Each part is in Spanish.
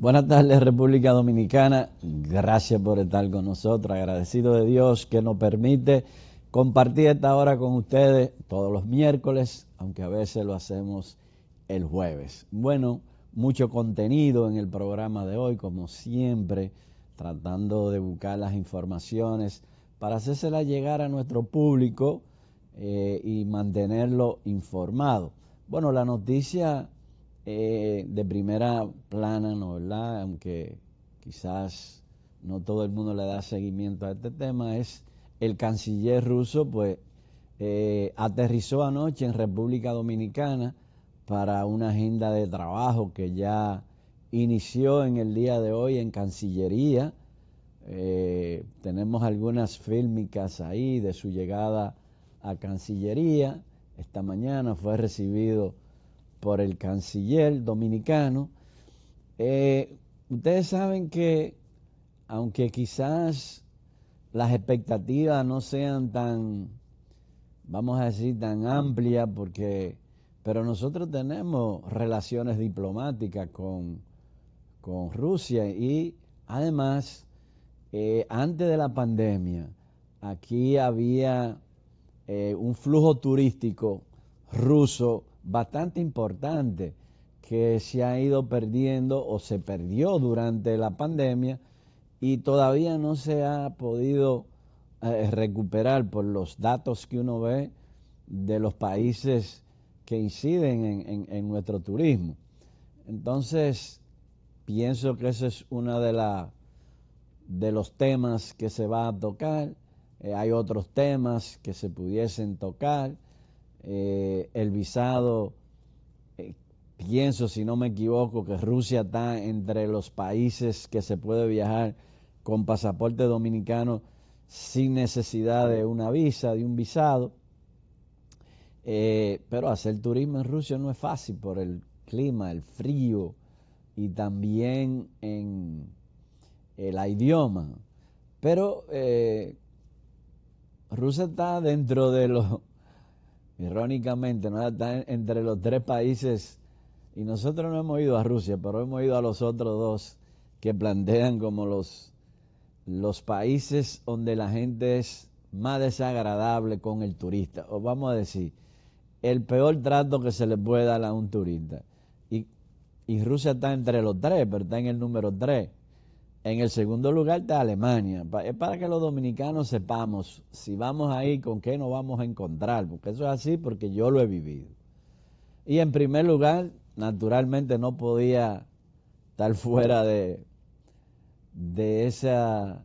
Buenas tardes, República Dominicana. Gracias por estar con nosotros. Agradecido de Dios que nos permite compartir esta hora con ustedes todos los miércoles, aunque a veces lo hacemos el jueves. Bueno, mucho contenido en el programa de hoy, como siempre, tratando de buscar las informaciones para hacérselas llegar a nuestro público y mantenerlo informado. Bueno, la noticia de primera plana, ¿no? ¿Verdad? Aunque quizás no todo el mundo le da seguimiento a este tema, es el canciller ruso, pues aterrizó anoche en República Dominicana para una agenda de trabajo que ya inició en el día de hoy en Cancillería. Tenemos algunas fílmicas ahí de su llegada a Cancillería. Esta mañana fue recibido por el canciller dominicano. Ustedes saben que, aunque quizás las expectativas no sean tan, vamos a decir, tan amplias, pero nosotros tenemos relaciones diplomáticas con Rusia y además, antes de la pandemia, aquí había un flujo turístico ruso bastante importante que se ha ido perdiendo o se perdió durante la pandemia y todavía no se ha podido recuperar por los datos que uno ve de los países que inciden en nuestro turismo. Entonces, pienso que ese es uno de los temas que se va a tocar. Hay otros temas que se pudiesen tocar. El visado, pienso, si no me equivoco, que Rusia está entre los países que se puede viajar con pasaporte dominicano sin necesidad de una visa, de un visado. Pero hacer turismo en Rusia no es fácil por el clima, el frío y también en el idioma. Pero Rusia está dentro de los, irónicamente, ¿no? Está entre los tres países, y nosotros no hemos ido a Rusia, pero hemos ido a los otros dos que plantean como los países donde la gente es más desagradable con el turista, o vamos a decir, el peor trato que se le puede dar a un turista. Y Rusia está entre los tres, pero está en el número 3. En el segundo lugar está Alemania. Es para que los dominicanos sepamos si vamos ahí con qué nos vamos a encontrar, porque eso es así porque yo lo he vivido. Y en primer lugar, naturalmente no podía estar fuera de esa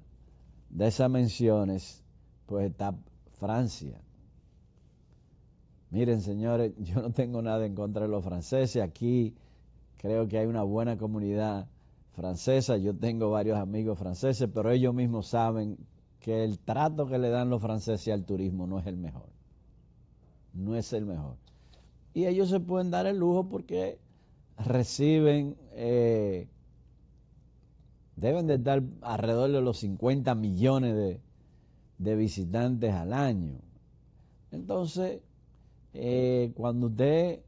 de esas menciones, pues está Francia. Miren, señores, yo no tengo nada en contra de los franceses. Aquí creo que hay una buena comunidad francesa. Yo tengo varios amigos franceses, pero ellos mismos saben que el trato que le dan los franceses al turismo no es el mejor. No es el mejor. Y ellos se pueden dar el lujo porque reciben, deben de estar alrededor de los 50 millones de visitantes al año. Entonces, cuando usted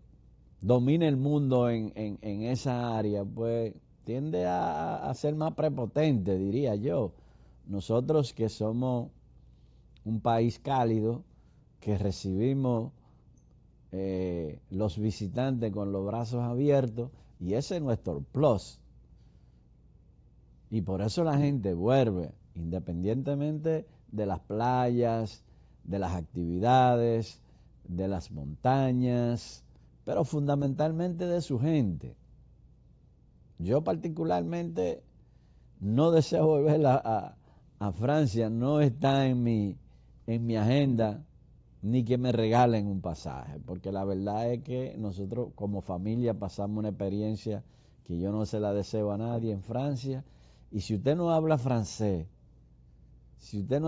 domina el mundo en esa área, pues tiende a ser más prepotente, diría yo. Nosotros que somos un país cálido, que recibimos los visitantes con los brazos abiertos, y ese es nuestro plus. Y por eso la gente vuelve, independientemente de las playas, de las actividades, de las montañas, pero fundamentalmente de su gente. Yo particularmente no deseo volver a Francia, no está en mi agenda ni que me regalen un pasaje, porque la verdad es que nosotros como familia pasamos una experiencia que yo no se la deseo a nadie en Francia. Y si usted no habla francés, usted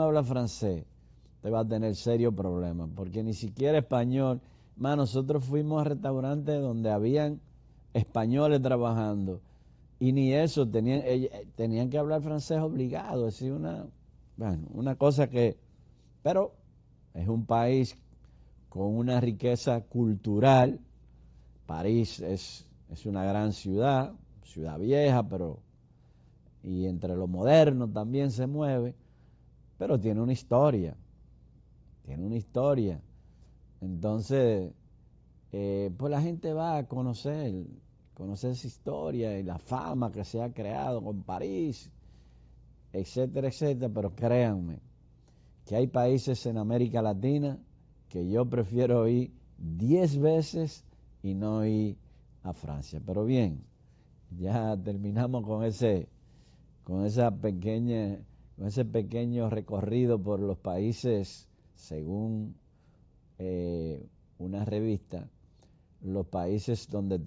va a tener serios problemas, porque ni siquiera español. Más nosotros fuimos a restaurantes donde habían españoles trabajando y ni eso, tenían que hablar francés obligado. Es decir, una cosa que, pero es un país con una riqueza cultural. París es una gran ciudad vieja, pero y entre lo moderno también se mueve, pero tiene una historia, tiene una historia. Entonces, pues la gente va a conocer esa historia y la fama que se ha creado con París, etcétera, etcétera, pero créanme que hay países en América Latina que yo prefiero ir 10 veces y no ir a Francia. Pero bien, ya terminamos con ese pequeño recorrido por los países, según una revista, los países donde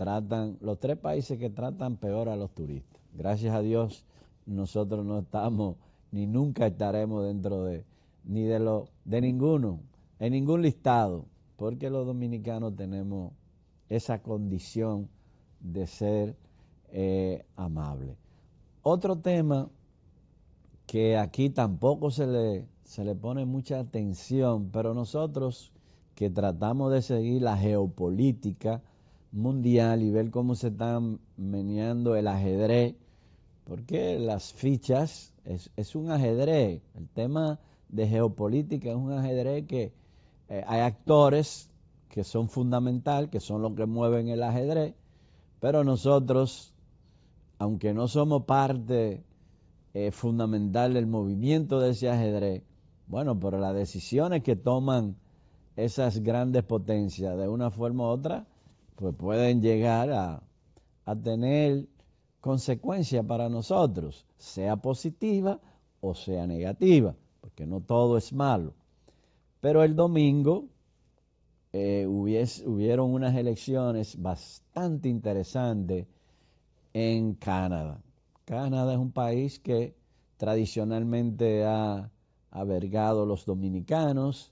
los 3 países que tratan peor a los turistas. Gracias a Dios, nosotros no estamos, ni nunca estaremos dentro de ninguno, en ningún listado, porque los dominicanos tenemos esa condición de ser amables. Otro tema que aquí tampoco se le pone mucha atención, pero nosotros que tratamos de seguir la geopolítica mundial y ver cómo se están meneando el ajedrez, porque las fichas es un ajedrez, el tema de geopolítica es un ajedrez que hay actores que son fundamental, que son los que mueven el ajedrez, pero nosotros, aunque no somos parte fundamental del movimiento de ese ajedrez, bueno, pero las decisiones que toman esas grandes potencias de una forma u otra, pues pueden llegar a tener consecuencias para nosotros, sea positiva o sea negativa, porque no todo es malo. Pero el domingo hubieron unas elecciones bastante interesantes en Canadá. Canadá es un país que tradicionalmente ha albergado a los dominicanos.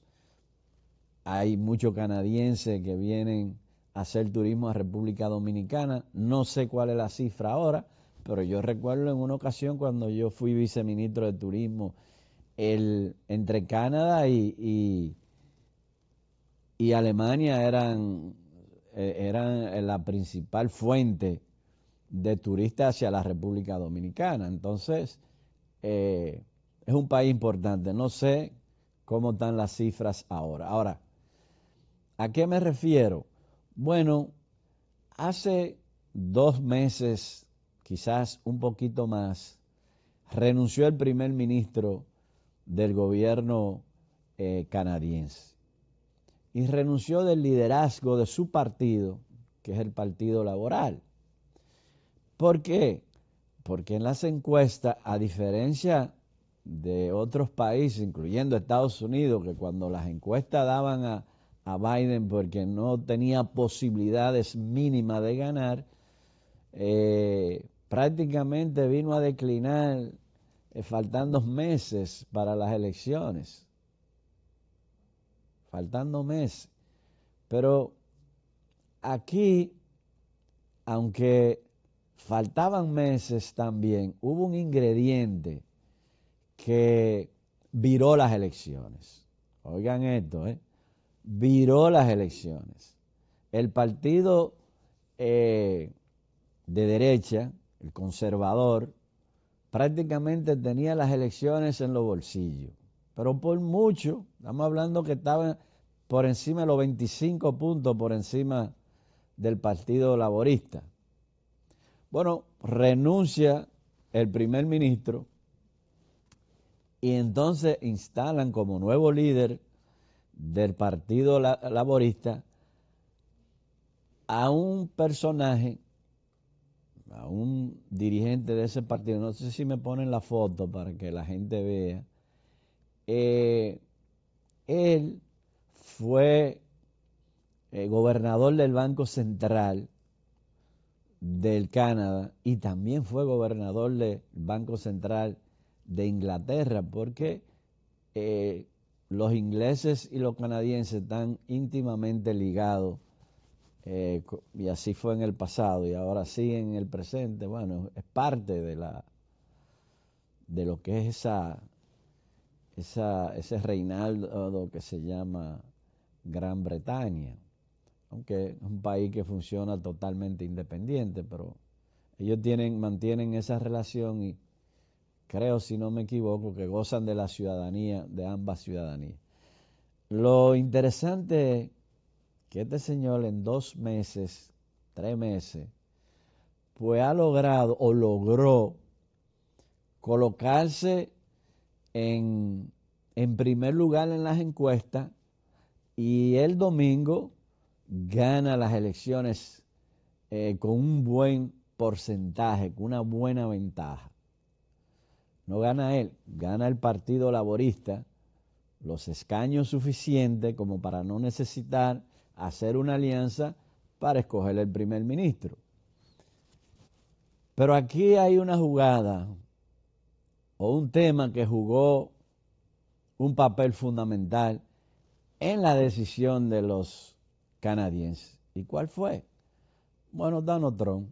Hay muchos canadienses que vienen a hacer turismo a República Dominicana. No sé cuál es la cifra ahora, pero yo recuerdo en una ocasión cuando yo fui viceministro de turismo, entre Canadá y Alemania eran la principal fuente de turistas hacia la República Dominicana. Entonces, es un país importante. No sé cómo están las cifras ahora. Ahora, ¿a qué me refiero? Bueno, hace 2 meses, quizás un poquito más, renunció el primer ministro del gobierno canadiense y renunció del liderazgo de su partido, que es el Partido Laboral. ¿Por qué? Porque en las encuestas, a diferencia de otros países, incluyendo Estados Unidos, que cuando las encuestas daban a Biden porque no tenía posibilidades mínimas de ganar, prácticamente vino a declinar faltando meses para las elecciones. Faltando meses. Pero aquí, aunque faltaban meses también, hubo un ingrediente que viró las elecciones. Oigan esto, viró las elecciones. El partido de derecha, el conservador, prácticamente tenía las elecciones en los bolsillos. Pero por mucho, estamos hablando que estaban por encima de los 25 puntos por encima del Partido Laborista. Bueno, renuncia el primer ministro y entonces instalan como nuevo líder del Partido Laborista a un personaje, a un dirigente de ese partido. No sé si me ponen la foto para que la gente vea. Él fue gobernador del Banco Central del Canadá y también fue gobernador del Banco Central de Inglaterra, porque los ingleses y los canadienses están íntimamente ligados, y así fue en el pasado y ahora sí en el presente. Bueno, es parte de lo que es ese reinado que se llama Gran Bretaña, aunque es un país que funciona totalmente independiente, pero ellos mantienen esa relación creo, si no me equivoco, que gozan de la ciudadanía, de ambas ciudadanías. Lo interesante es que este señor en 2 meses, 3 meses, pues ha logrado o logró colocarse en primer lugar en las encuestas, y el domingo gana las elecciones con un buen porcentaje, con una buena ventaja. No gana él, gana el Partido Laborista los escaños suficientes como para no necesitar hacer una alianza para escoger el primer ministro. Pero aquí hay una jugada o un tema que jugó un papel fundamental en la decisión de los canadienses. ¿Y cuál fue? Bueno, Donald Trump,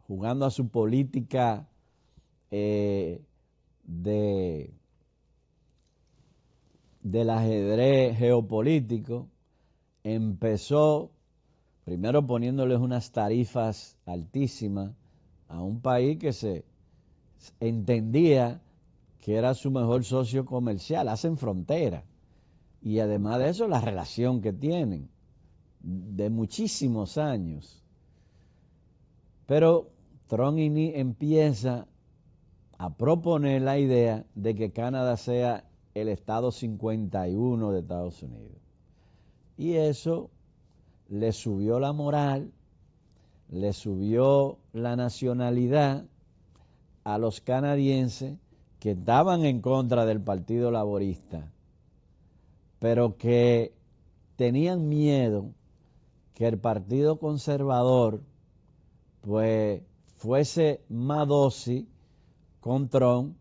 jugando a su política del ajedrez geopolítico, empezó primero poniéndoles unas tarifas altísimas a un país que se entendía que era su mejor socio comercial, hacen frontera. Y además de eso, la relación que tienen de muchísimos años. Pero Trump empieza a proponer la idea de que Canadá sea el estado 51 de Estados Unidos. Y eso le subió la moral, le subió la nacionalidad a los canadienses que estaban en contra del Partido Laborista, pero que tenían miedo que el Partido Conservador pues fuese más dócil con Trump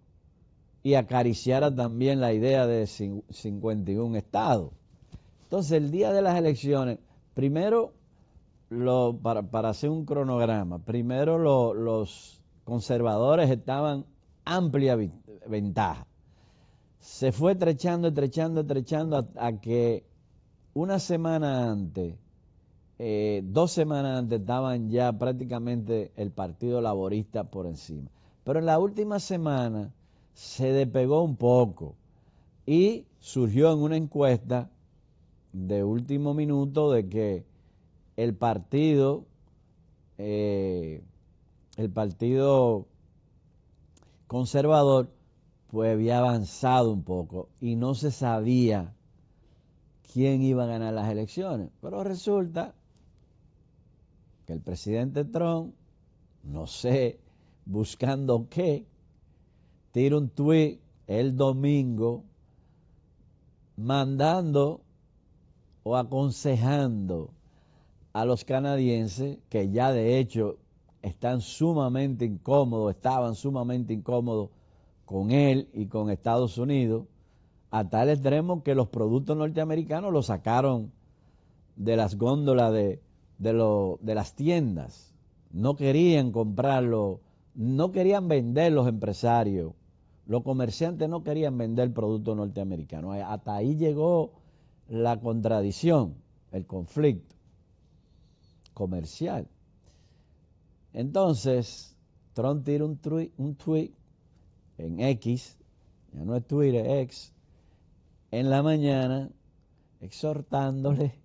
y acariciara también la idea de 51 estados. Entonces, el día de las elecciones, primero, para hacer un cronograma, primero los conservadores estaban amplia ventaja. Se fue estrechando a que una semana antes, 2 semanas antes, estaban ya prácticamente el Partido Laborista por encima. Pero en la última semana se despegó un poco y surgió en una encuesta de último minuto de que el partido conservador pues había avanzado un poco y no se sabía quién iba a ganar las elecciones. Pero resulta que el presidente Trump, no sé, buscando qué, tira un tuit el domingo mandando o aconsejando a los canadienses, que ya de hecho estaban sumamente incómodos con él y con Estados Unidos, a tal extremo que los productos norteamericanos los sacaron de las góndolas de las tiendas. No querían comprarlo, no querían vender los empresarios, los comerciantes no querían vender productos norteamericanos. Hasta ahí llegó la contradicción, el conflicto comercial. Entonces, Trump tira un tweet en X, ya no es Twitter, X, en la mañana, exhortándole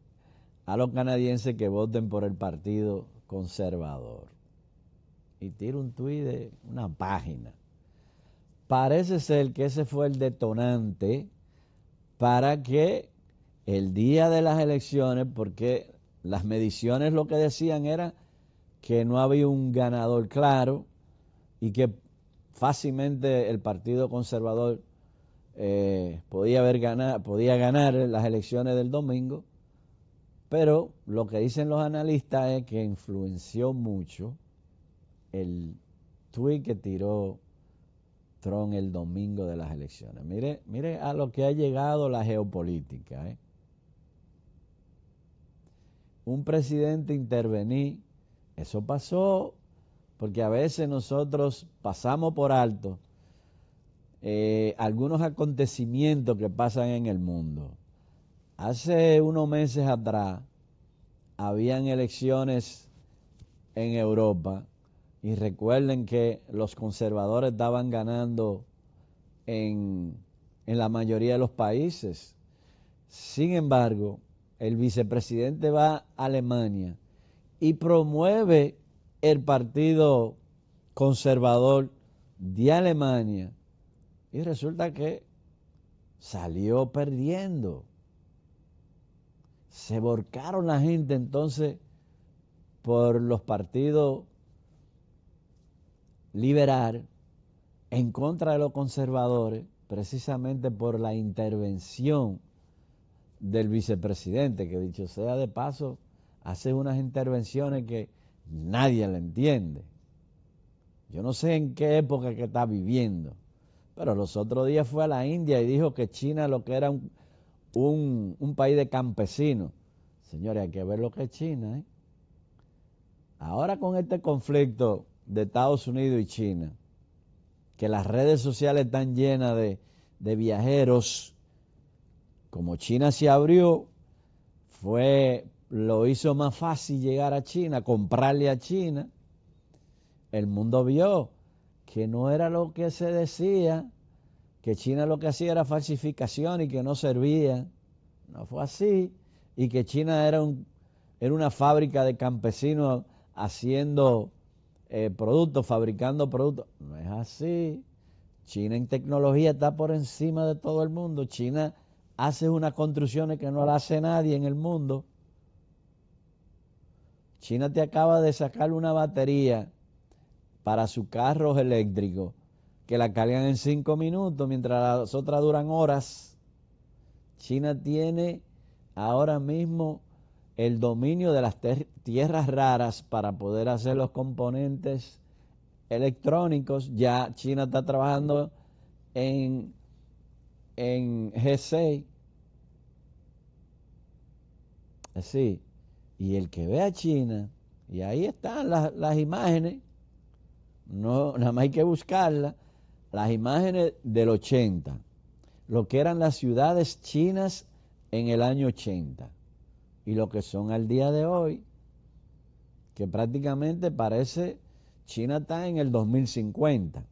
a los canadienses que voten por el Partido Conservador. Y tira un tweet de una página. Parece ser que ese fue el detonante para que el día de las elecciones, porque las mediciones lo que decían era que no había un ganador claro y que fácilmente el Partido Conservador podía ganar las elecciones del domingo, pero lo que dicen los analistas es que influenció mucho el tuit que tiró Trump el domingo de las elecciones. Mire a lo que ha llegado la geopolítica. Un presidente intervenir, eso pasó porque a veces nosotros pasamos por alto algunos acontecimientos que pasan en el mundo. Hace unos meses atrás habían elecciones en Europa y recuerden que los conservadores estaban ganando en la mayoría de los países. Sin embargo, el vicepresidente va a Alemania y promueve el Partido Conservador de Alemania y resulta que salió perdiendo. Se volcaron la gente entonces por los partidos liberales en contra de los conservadores, precisamente por la intervención del vicepresidente, que dicho sea de paso, hace unas intervenciones que nadie le entiende. Yo no sé en qué época que está viviendo, pero los otros días fue a la India y dijo que China lo que era un país de campesinos. Señores, hay que ver lo que es China, ¿eh? Ahora con este conflicto de Estados Unidos y China, que las redes sociales están llenas de viajeros, como China se abrió, lo hizo más fácil llegar a China, comprarle a China. El mundo vio que no era lo que se decía, que China lo que hacía era falsificación y que no servía. No fue así. Y que China era una fábrica de campesinos haciendo productos, fabricando productos. No es así. China en tecnología está por encima de todo el mundo. China hace unas construcciones que no las hace nadie en el mundo. China te acaba de sacar una batería para sus carros eléctricos que la cargan en 5 minutos, mientras las otras duran horas. China tiene ahora mismo el dominio de las tierras raras para poder hacer los componentes electrónicos. Ya China está trabajando en G6. Así. Y el que ve a China, y ahí están las imágenes, no, nada más hay que buscarlas, las imágenes del 80, lo que eran las ciudades chinas en el año 80 y lo que son al día de hoy, que prácticamente parece China está en el 2050.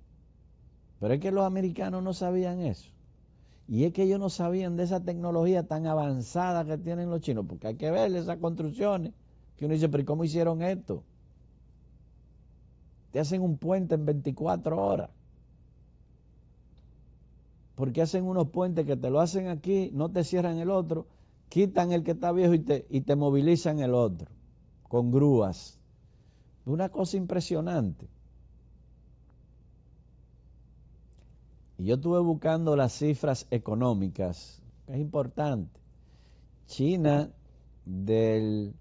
Pero es que los americanos no sabían eso. Y es que ellos no sabían de esa tecnología tan avanzada que tienen los chinos, porque hay que ver esas construcciones, que uno dice, pero ¿cómo hicieron esto? Te hacen un puente en 24 horas. Porque hacen unos puentes que te lo hacen aquí, no te cierran el otro, quitan el que está viejo y te movilizan el otro, con grúas. Una cosa impresionante. Y yo estuve buscando las cifras económicas, que es importante. China del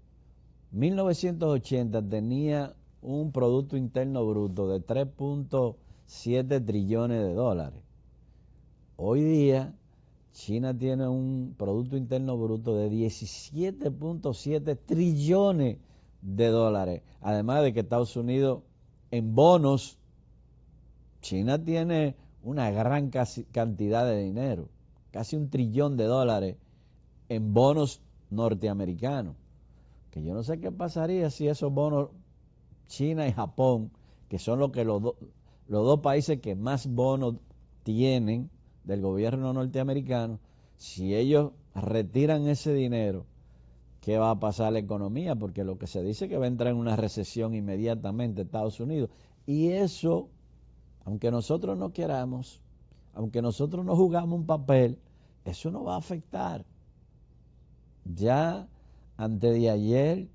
1980 tenía un Producto Interno Bruto de 3.7 trillones de dólares. Hoy día, China tiene un Producto Interno Bruto de 17.7 trillones de dólares. Además de que Estados Unidos, en bonos, China tiene una gran cantidad de dinero, casi 1 trillón de dólares en bonos norteamericanos. Que yo no sé qué pasaría si esos bonos, China y Japón, que son los dos países que más bonos tienen del gobierno norteamericano, si ellos retiran ese dinero, ¿qué va a pasar a la economía? Porque lo que se dice es que va a entrar en una recesión inmediatamente Estados Unidos. Y eso, aunque nosotros no queramos, aunque nosotros no jugamos un papel, eso no va a afectar. Ya antes de ayer,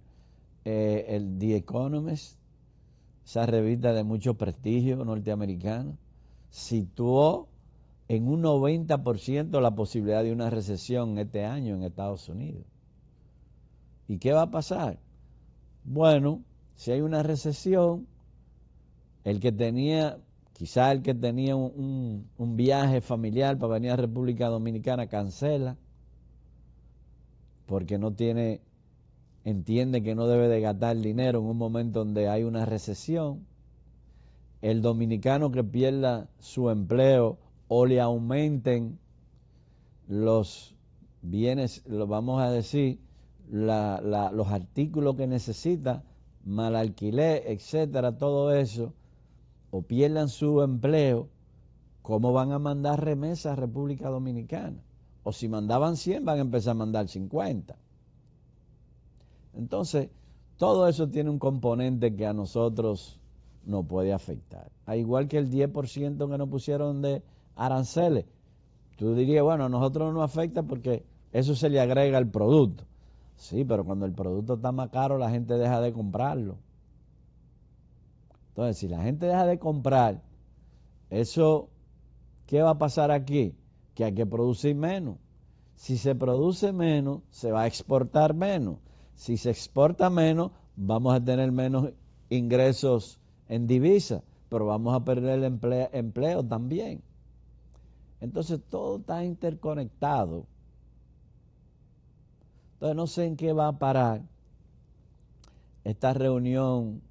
el The Economist, esa revista de mucho prestigio norteamericana, situó en un 90% la posibilidad de una recesión este año en Estados Unidos. ¿Y qué va a pasar? Bueno, si hay una recesión, quizá el que tenía un viaje familiar para venir a República Dominicana cancela, porque entiende que no debe de gastar dinero en un momento donde hay una recesión. El dominicano que pierda su empleo o le aumenten los bienes, vamos a decir, los artículos que necesita, mal alquiler, etcétera, todo eso, o pierdan su empleo, ¿cómo van a mandar remesas a República Dominicana? O si mandaban 100, van a empezar a mandar 50. Entonces, todo eso tiene un componente que a nosotros nos puede afectar. Al igual que el 10% que nos pusieron de aranceles. Tú dirías, bueno, a nosotros no nos afecta porque eso se le agrega al producto. Sí, pero cuando el producto está más caro, la gente deja de comprarlo. Entonces, si la gente deja de comprar, eso, ¿qué va a pasar aquí? Que hay que producir menos. Si se produce menos, se va a exportar menos. Si se exporta menos, vamos a tener menos ingresos en divisa, pero vamos a perder el empleo también. Entonces todo está interconectado. Entonces no sé en qué va a parar esta reunión,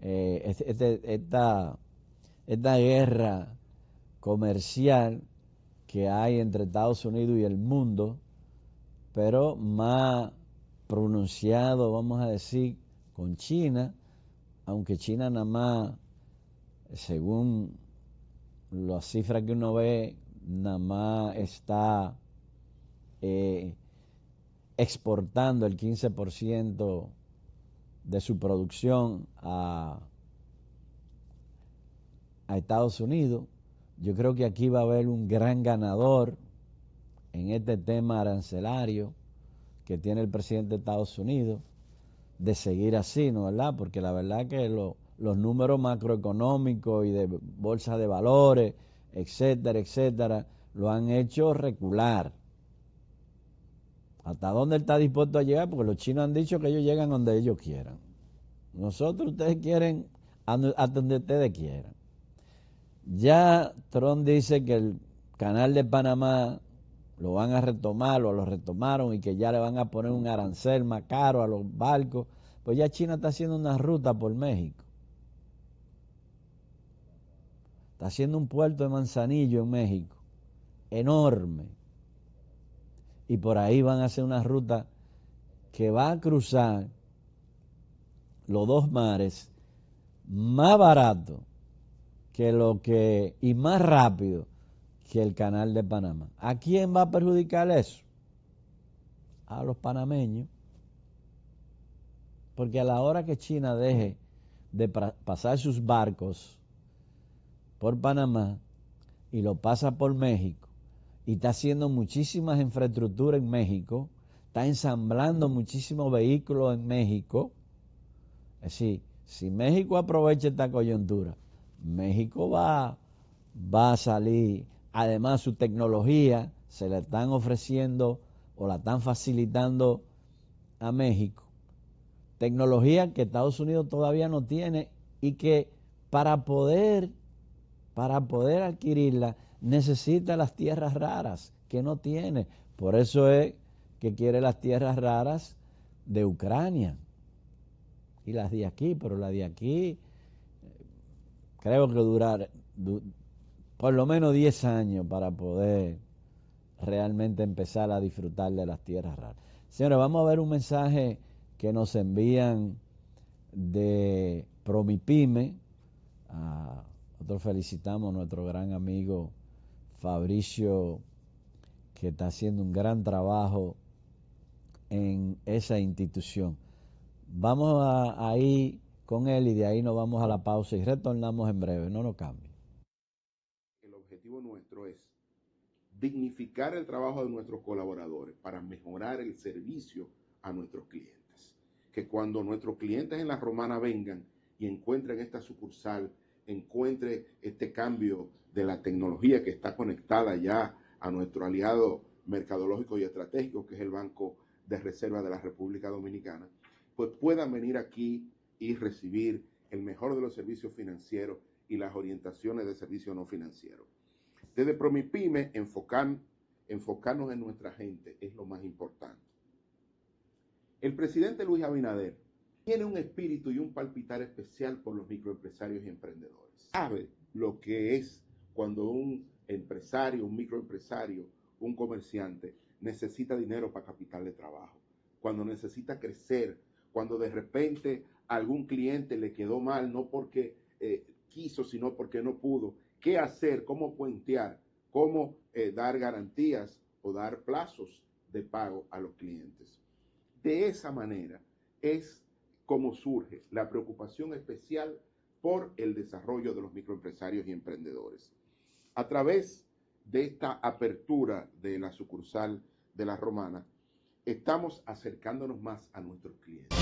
esta guerra comercial que hay entre Estados Unidos y el mundo, pero más pronunciado, vamos a decir, con China, aunque China nada más, según las cifras que uno ve, nada más está exportando el 15% de su producción a Estados Unidos. Yo creo que aquí va a haber un gran ganador en este tema arancelario que tiene el presidente de Estados Unidos, de seguir así, ¿no? ¿Verdad? Porque la verdad que los números macroeconómicos y de bolsa de valores, etcétera, etcétera, lo han hecho recular. ¿Hasta dónde está dispuesto a llegar? Porque los chinos han dicho que ellos llegan donde ellos quieran. Nosotros, ustedes quieren a donde ustedes quieran. Ya Trump dice que el canal de Panamá lo van a retomar, o lo retomaron, y que ya le van a poner un arancel más caro a los barcos. Pues ya China está haciendo una ruta por México. Está haciendo un puerto de Manzanillo en México, enorme. Y por ahí van a hacer una ruta que va a cruzar los dos mares más barato y más rápido que el canal de Panamá. ¿A quién va a perjudicar eso? A los panameños. Porque a la hora que China deje de pasar sus barcos por Panamá y lo pasa por México, y está haciendo muchísimas infraestructuras en México, está ensamblando muchísimos vehículos en México. Es decir, si México aprovecha esta coyuntura, México va a salir. Además, su tecnología se la están ofreciendo o la están facilitando a México. Tecnología que Estados Unidos todavía no tiene y que para poder adquirirla necesita las tierras raras que no tiene. Por eso es que quiere las tierras raras de Ucrania y las de aquí, pero las de aquí creo que durar por lo menos 10 años para poder realmente empezar a disfrutar de las tierras raras. Señores, vamos a ver un mensaje que nos envían de Promipyme. Nosotros felicitamos a nuestro gran amigo Fabricio, que está haciendo un gran trabajo en esa institución. Vamos a ir con él y de ahí nos vamos a la pausa y retornamos en breve, no nos cambie. El objetivo nuestro es dignificar el trabajo de nuestros colaboradores para mejorar el servicio a nuestros clientes. Que cuando nuestros clientes en la Romana vengan y encuentren esta sucursal, encuentren este cambio de la tecnología que está conectada ya a nuestro aliado mercadológico y estratégico, que es el Banco de Reserva de la República Dominicana, pues puedan venir aquí y recibir el mejor de los servicios financieros y las orientaciones de servicios no financieros. Desde Promipyme, enfocarnos en nuestra gente es lo más importante. El presidente Luis Abinader tiene un espíritu y un palpitar especial por los microempresarios y emprendedores. Sabe lo que es cuando un empresario, un microempresario, un comerciante necesita dinero para capital de trabajo, cuando necesita crecer, cuando de repente algún cliente le quedó mal, no porque quiso, sino porque no pudo. ¿Qué hacer? ¿Cómo puentear? ¿Cómo dar garantías o dar plazos de pago a los clientes? De esa manera es como surge la preocupación especial por el desarrollo de los microempresarios y emprendedores. A través de esta apertura de la sucursal de La Romana, estamos acercándonos más a nuestros clientes.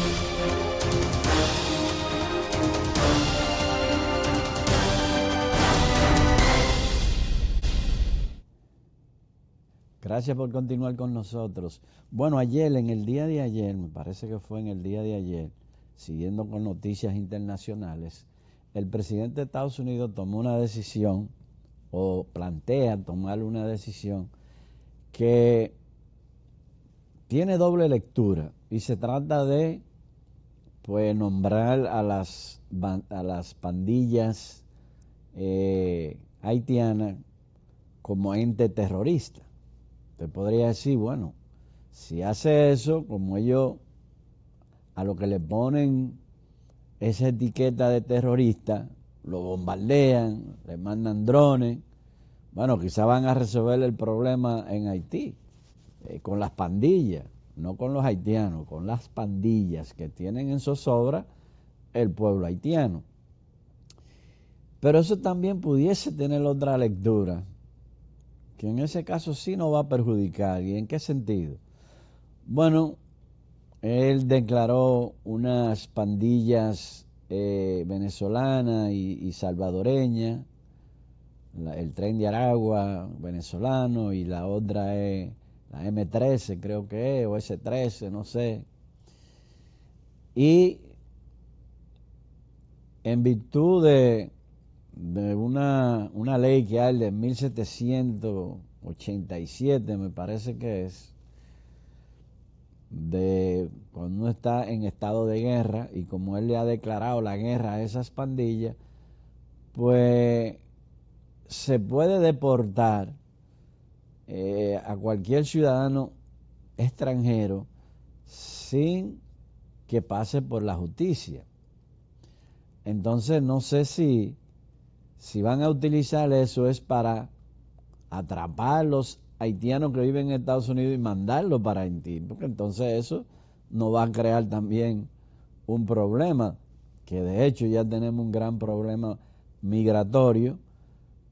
Gracias por continuar con nosotros. Bueno, ayer, en el día de ayer, me parece que fue en el día de ayer, siguiendo con noticias internacionales, el presidente de Estados Unidos tomó una decisión, o plantea tomar una decisión, que tiene doble lectura, y se trata de pues nombrar a las pandillas haitianas como ente terrorista. Usted podría decir, bueno, si hace eso, como ellos a lo que le ponen esa etiqueta de terrorista, lo bombardean, le mandan drones, bueno, quizá van a resolver el problema en Haití, con las pandillas, no con los haitianos, con las pandillas que tienen en zozobra el pueblo haitiano. Pero eso también pudiese tener otra lectura, que en ese caso sí nos va a perjudicar. ¿Y en qué sentido? Bueno, él declaró unas pandillas venezolanas y salvadoreñas, el Tren de Aragua venezolano, y la otra es la M13, creo que es, o S13, no sé. Y en virtud de una ley que hay de 1787, me parece que es, de cuando uno está en estado de guerra, y como él le ha declarado la guerra a esas pandillas, pues se puede deportar a cualquier ciudadano extranjero sin que pase por la justicia. Entonces no sé si van a utilizar eso es para atrapar a los haitianos que viven en Estados Unidos y mandarlos para Haití, porque entonces eso nos va a crear también un problema, que de hecho ya tenemos un gran problema migratorio,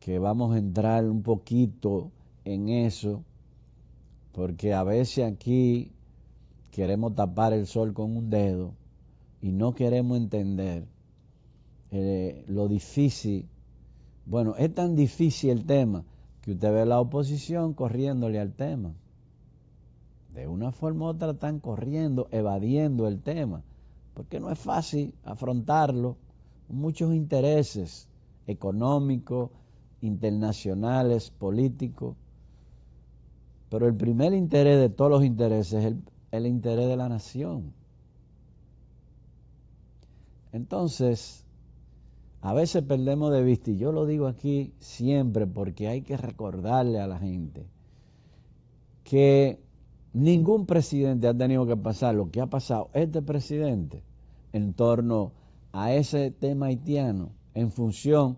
que vamos a entrar un poquito en eso, porque a veces aquí queremos tapar el sol con un dedo y no queremos entender lo difícil. Bueno, es tan difícil el tema que usted ve la oposición corriéndole al tema. De una forma u otra están corriendo, evadiendo el tema, porque no es fácil afrontarlo. Muchos intereses económicos, internacionales, políticos. Pero el primer interés de todos los intereses es el interés de la nación. Entonces, a veces perdemos de vista, y yo lo digo aquí siempre porque hay que recordarle a la gente que ningún presidente ha tenido que pasar lo que ha pasado este presidente en torno a ese tema haitiano, en función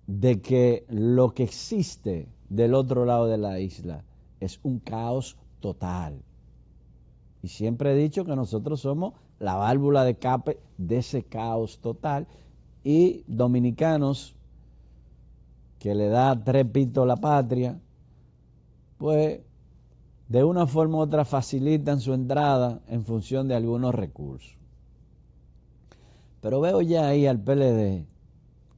de que lo que existe del otro lado de la isla es un caos total. Y siempre he dicho que nosotros somos la válvula de escape de ese caos total, y dominicanos que le da tres pitos a la patria, pues de una forma u otra facilitan su entrada en función de algunos recursos. Pero veo ya ahí al PLD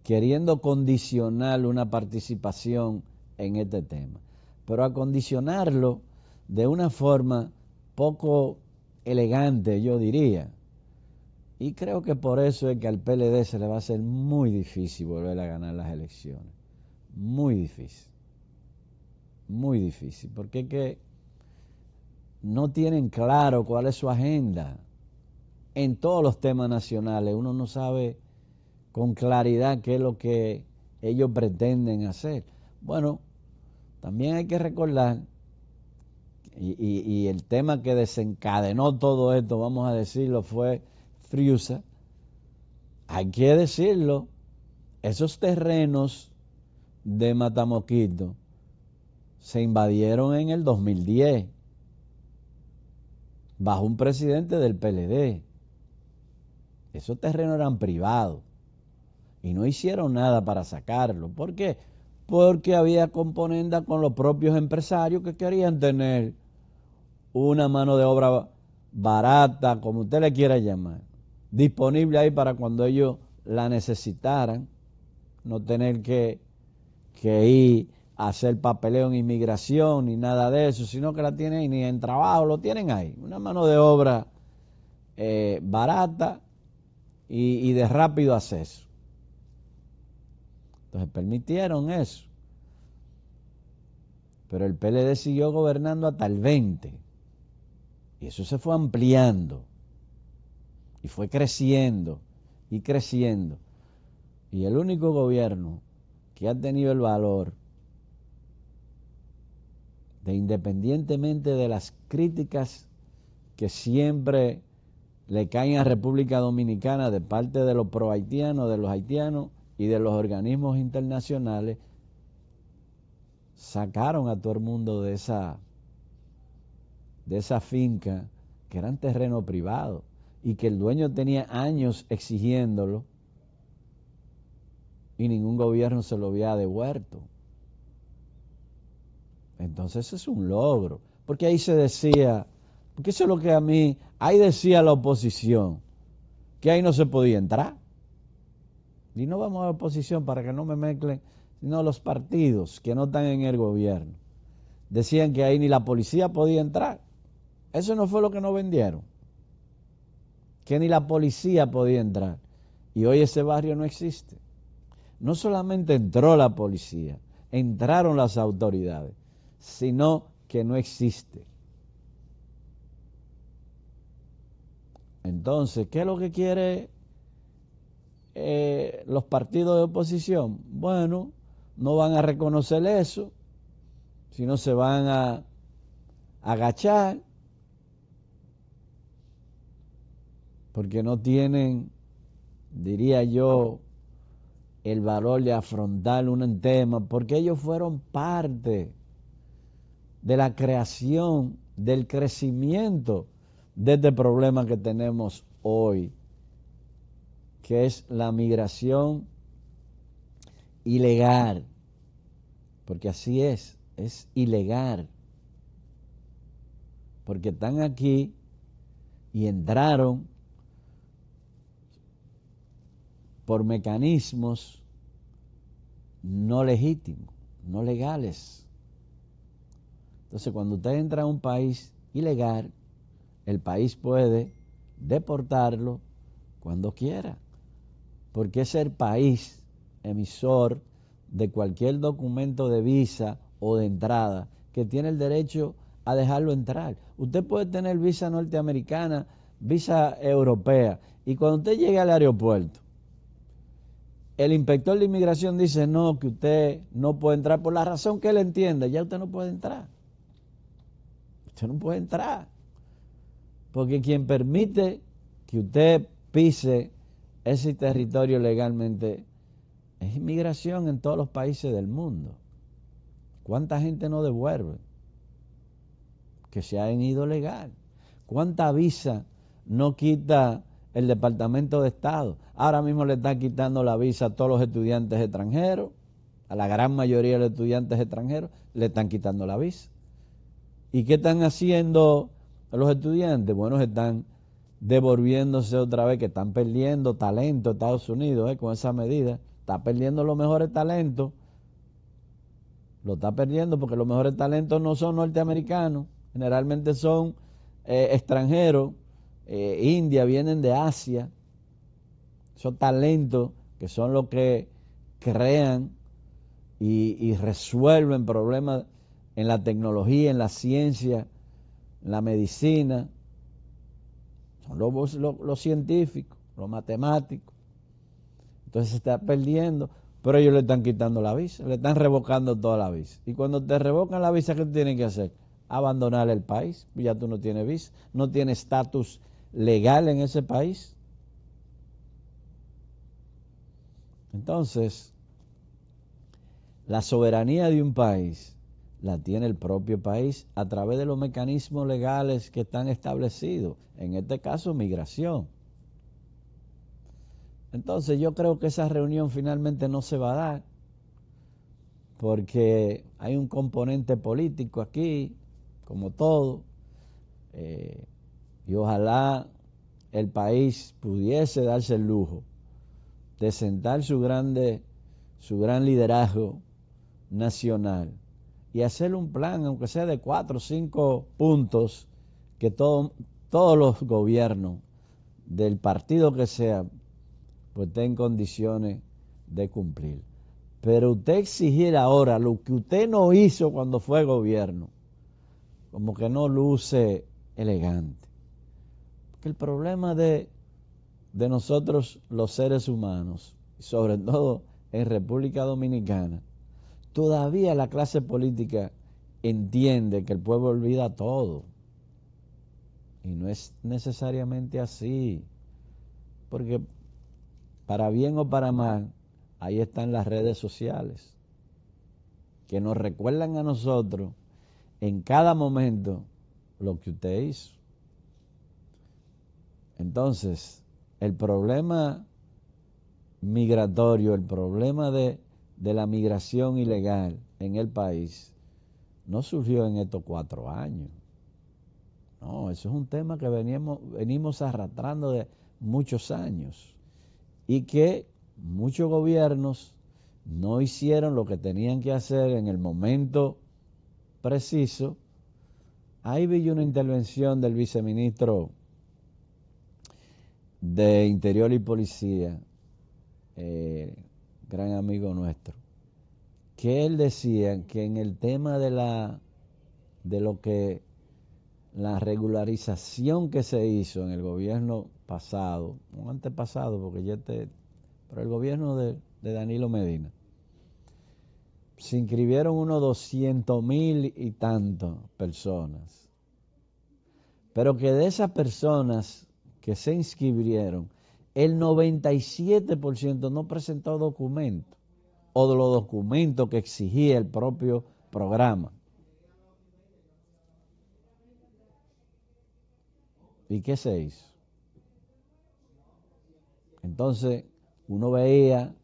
queriendo condicionar una participación en este tema, pero a condicionarlo de una forma poco elegante, yo diría. Y creo que por eso es que al PLD se le va a hacer muy difícil volver a ganar las elecciones. Muy difícil. Muy difícil. Porque es que no tienen claro cuál es su agenda en todos los temas nacionales. Uno no sabe con claridad qué es lo que ellos pretenden hacer. Bueno, también hay que recordar, y el tema que desencadenó todo esto, vamos a decirlo, fue Friusa. Hay que decirlo, esos terrenos de Matamoquito se invadieron en el 2010 bajo un presidente del PLD. Esos terrenos eran privados y no hicieron nada para sacarlo. ¿Por qué? Porque había componenda con los propios empresarios que querían tener una mano de obra barata, como usted le quiera llamar, disponible ahí para cuando ellos la necesitaran, no tener que ir a hacer papeleo en inmigración ni nada de eso, sino que la tienen ahí, ni en trabajo, lo tienen ahí, una mano de obra barata y de rápido acceso. Entonces permitieron eso. Pero el PLD siguió gobernando hasta el 20. Y eso se fue ampliando. Y fue creciendo y creciendo. Y el único gobierno que ha tenido el valor de, independientemente de las críticas que siempre le caen a República Dominicana de parte de los pro-haitianos, de los haitianos y de los organismos internacionales, sacaron a todo el mundo de esa finca, que eran terreno privado y que el dueño tenía años exigiéndolo y ningún gobierno se lo había devuelto. Entonces eso es un logro, porque ahí se decía, porque eso es lo que ahí decía la oposición, que ahí no se podía entrar. Y no vamos a la oposición para que no me mezclen, sino los partidos que no están en el gobierno. Decían que ahí ni la policía podía entrar. Eso no fue lo que nos vendieron, que ni la policía podía entrar. Y hoy ese barrio no existe. No solamente entró la policía, entraron las autoridades, sino que no existe. Entonces, ¿qué es lo que quiere los partidos de oposición? Bueno, no van a reconocer eso, sino se van a agachar, porque no tienen, diría yo, el valor de afrontar un tema, porque ellos fueron parte de la creación, del crecimiento de este problema que tenemos hoy, que es la migración ilegal, porque así es ilegal, porque están aquí y entraron por mecanismos no legítimos, no legales. Entonces, cuando usted entra a un país ilegal, el país puede deportarlo cuando quiera, porque es el país emisor de cualquier documento de visa o de entrada que tiene el derecho a dejarlo entrar. Usted puede tener visa norteamericana, visa europea, y cuando usted llegue al aeropuerto, el inspector de inmigración dice no, que usted no puede entrar por la razón que él entienda, ya usted no puede entrar. Usted no puede entrar, porque quien permite que usted pise ese territorio legalmente es inmigración en todos los países del mundo. ¿Cuánta gente no devuelve que se han ido legal? ¿Cuánta visa no quita el Departamento de Estado? Ahora mismo le está quitando la visa a todos los estudiantes extranjeros, a la gran mayoría de los estudiantes extranjeros le están quitando la visa. ¿Y qué están haciendo los estudiantes? Bueno, están devolviéndose otra vez, que están perdiendo talento Estados Unidos con esa medida. Está perdiendo los mejores talentos. Lo está perdiendo porque los mejores talentos no son norteamericanos, generalmente son extranjeros, India, vienen de Asia. Son talentos que son los que crean y resuelven problemas en la tecnología, en la ciencia, en la medicina. Son los científicos, los matemáticos. Entonces se está perdiendo, pero ellos le están quitando la visa, le están revocando toda la visa. Y cuando te revocan la visa, ¿qué tienen que hacer? Abandonar el país. Ya tú no tienes visa, no tienes estatus legal en ese país. Entonces, la soberanía de un país la tiene el propio país a través de los mecanismos legales que están establecidos, en este caso migración. Entonces yo creo que esa reunión finalmente no se va a dar, porque hay un componente político aquí, como todo, y ojalá el país pudiese darse el lujo de sentar su gran liderazgo nacional y hacer un plan, aunque sea de 4 o 5 puntos, que todos los gobiernos del partido que sea, pues estén en condiciones de cumplir. Pero usted exigir ahora lo que usted no hizo cuando fue gobierno, como que no luce elegante. Porque el problema de nosotros los seres humanos, sobre todo en República Dominicana, todavía la clase política entiende que el pueblo olvida todo. Y no es necesariamente así, porque para bien o para mal, ahí están las redes sociales, que nos recuerdan a nosotros en cada momento lo que usted hizo. Entonces, el problema migratorio, el problema de la migración ilegal en el país, no surgió en estos 4 años. No, eso es un tema que venimos arrastrando de muchos años y que muchos gobiernos no hicieron lo que tenían que hacer en el momento preciso. Ahí vi una intervención del viceministro de Interior y Policía, gran amigo nuestro, que él decía que en el tema de la regularización que se hizo en el gobierno pasado, un antepasado, porque pero el gobierno de Danilo Medina, se inscribieron unos 200,000 y tantas personas, pero que de esas personas que se inscribieron, el 97% no presentó documentos, o de los documentos que exigía el propio programa. ¿Y qué se hizo? Entonces, uno veía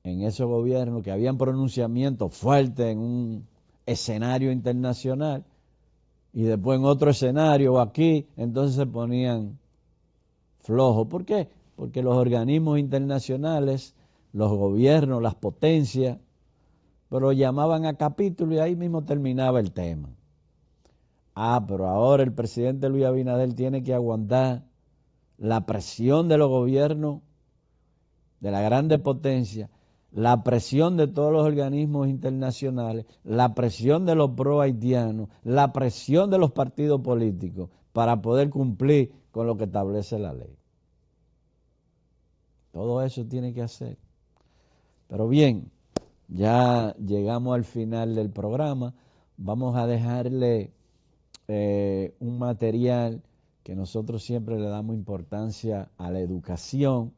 en esos gobiernos que habían pronunciamientos fuertes en un escenario internacional y después en otro escenario o aquí, entonces se ponían flojos. ¿Por qué? Porque los organismos internacionales, los gobiernos, las potencias, pero llamaban a capítulo y ahí mismo terminaba el tema. Pero ahora el presidente Luis Abinader tiene que aguantar la presión de los gobiernos, de la grande potencia, la presión de todos los organismos internacionales, la presión de los pro haitianos, la presión de los partidos políticos para poder cumplir con lo que establece la ley. Todo eso tiene que hacer. Pero bien, ya llegamos al final del programa. Vamos a dejarle un material que nosotros siempre le damos importancia a la educación,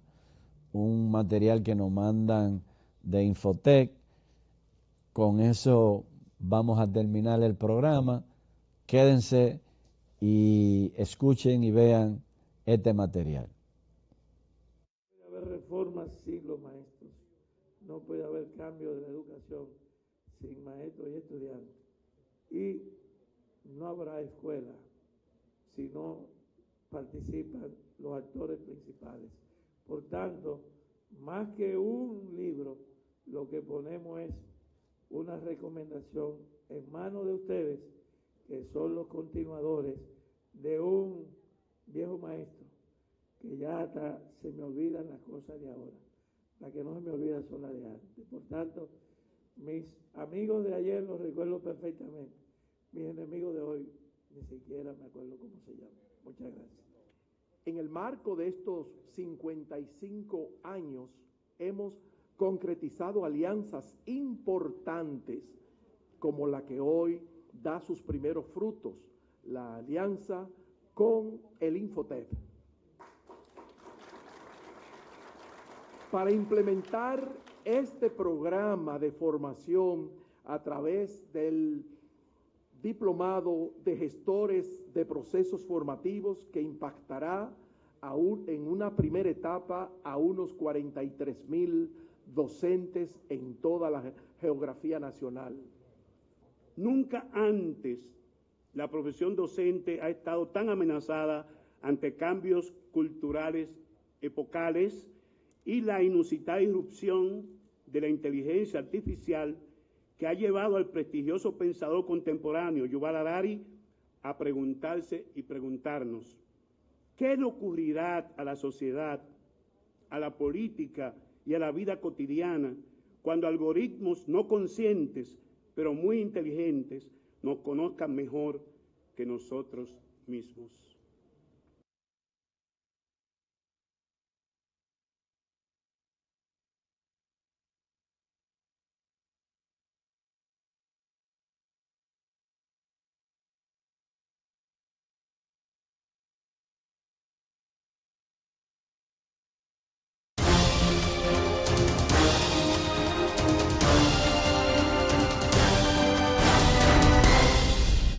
un material que nos mandan de Infotec. Con eso vamos a terminar el programa. Quédense y escuchen y vean este material. No puede haber reformas sin los maestros. No puede haber cambio de la educación sin maestros y estudiantes. Y no habrá escuela si no participan los actores principales. Por tanto, más que un libro, lo que ponemos es una recomendación en manos de ustedes, que son los continuadores de un viejo maestro, que ya hasta se me olvidan las cosas de ahora. Las que no se me olvidan son las de antes. Por tanto, mis amigos de ayer los recuerdo perfectamente. Mis enemigos de hoy ni siquiera me acuerdo cómo se llaman. Muchas gracias. En el marco de estos 55 años hemos concretizado alianzas importantes como la que hoy da sus primeros frutos, la alianza con el Infotep. Para implementar este programa de formación a través del diplomado de gestores de procesos formativos que impactará en una primera etapa a unos 43,000 docentes en toda la geografía nacional. Nunca antes la profesión docente ha estado tan amenazada ante cambios culturales epocales y la inusitada irrupción de la inteligencia artificial que ha llevado al prestigioso pensador contemporáneo Yuval Harari a preguntarse y preguntarnos, ¿qué le ocurrirá a la sociedad, a la política y a la vida cotidiana cuando algoritmos no conscientes, pero muy inteligentes, nos conozcan mejor que nosotros mismos?